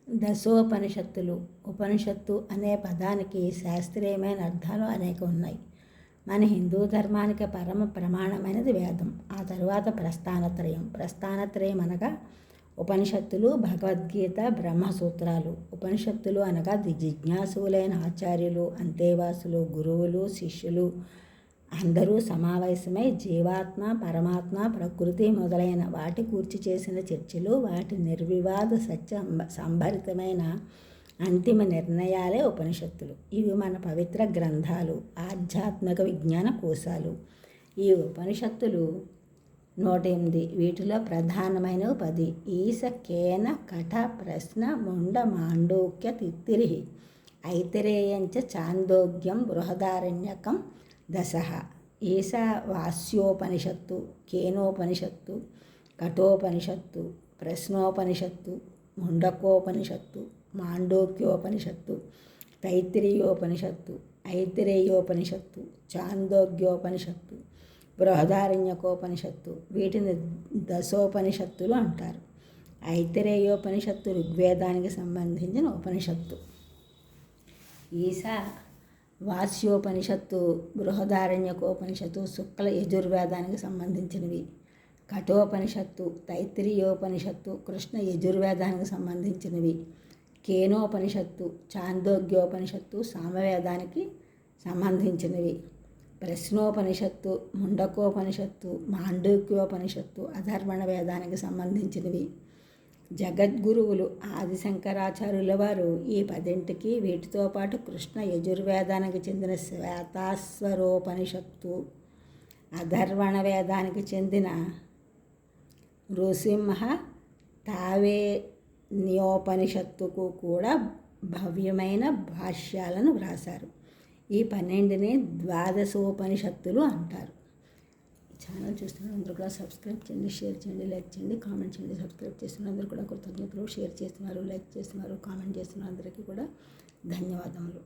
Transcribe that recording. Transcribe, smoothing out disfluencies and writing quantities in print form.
దశోపనిషత్తులు. ఉపనిషత్తు అనే పదానికి శాస్త్రీయమైన అర్థాలు అనేక ఉన్నాయి. మన హిందూ ధర్మానికి పరమ ప్రమాణమైనది వేదం, ఆ తరువాత ప్రస్థానత్రయం. ప్రస్థానత్రయం అనగా ఉపనిషత్తులు, భగవద్గీత, బ్రహ్మసూత్రాలు. ఉపనిషత్తులు అనగా జిజ్ఞాసులైన ఆచార్యులు, అంతేవాసులు, గురువులు, శిష్యులు అందరూ సమావేశమై జీవాత్మ, పరమాత్మ, ప్రకృతి మొదలైన వాటి కూర్చి చేసిన చర్చలు, వాటి నిర్వివాద సత్య సంభరితమైన అంతిమ నిర్ణయాలే ఉపనిషత్తులు. ఇవి మన పవిత్ర గ్రంథాలు, ఆధ్యాత్మిక విజ్ఞాన కోశాలు. ఈ ఉపనిషత్తులు 108. వీటిలో ప్రధానమైనవి 10. ఈశ, కేన, కఠ, ప్రశ్న, ముండ, మాండూక్య, తిత్తిరిహి, ఐతిరేయంచ, చాందోగ్యం, బృహదారణ్యకం, దశః. ఈశావాస్యోపనిషత్తు, కేనోపనిషత్తు, కఠోపనిషత్తు, ప్రశ్నోపనిషత్తు, ముండకోపనిషత్తు, మాండూక్యోపనిషత్తు, తైత్తిరీయోపనిషత్తు, ఐతిరేయోపనిషత్తు, చాందోగ్యోపనిషత్తు, బృహదారణ్యకోపనిషత్తు. వీటిని దశోపనిషత్తులు అంటారు. ఐతిరేయోపనిషత్తు ఋగ్వేదానికి సంబంధించిన ఉపనిషత్తు. ఈశావాస్యోపనిషత్తు, బృహదారణ్యకోపనిషత్తు శుక్ల యజుర్వేదానికి సంబంధించినవి. కఠోపనిషత్తు, తైత్తిరీయోపనిషత్తు కృష్ణ యజుర్వేదానికి సంబంధించినవి. కేనోపనిషత్తు, చాందోగ్యోపనిషత్తు సామవేదానికి సంబంధించినవి. ప్రశ్నోపనిషత్తు, ముండకోపనిషత్తు, మాండూక్యోపనిషత్తు అధర్వణ వేదానికి సంబంధించినవి. జగద్గురువులు ఆదిశంకరాచార్యుల వారు ఈ 10ంటికి వీటితో పాటు కృష్ణ యజుర్వేదానికి చెందిన శ్వేతాస్వరోపనిషత్తు, అధర్వణ వేదానికి చెందిన నృసింహ తావేన్యోపనిషత్తుకు కూడా భవ్యమైన భాష్యాలను వ్రాసారు. ఈ 12ని ద్వాదశోపనిషత్తులు అంటారు. ఛానల్ చూస్తున్న అందరూ కూడా సబ్స్క్రైబ్ చేయండి, షేర్ చేయండి, లైక్ చేయండి, కామెంట్ చేయండి. సబ్స్క్రైబ్ చేస్తున్న అందరూ కూడా కృతజ్ఞతలు. షేర్ చేస్తున్నారు, లైక్ చేస్తున్నారు, కామెంట్ చేస్తున్న అందరికీ కూడా ధన్యవాదములు.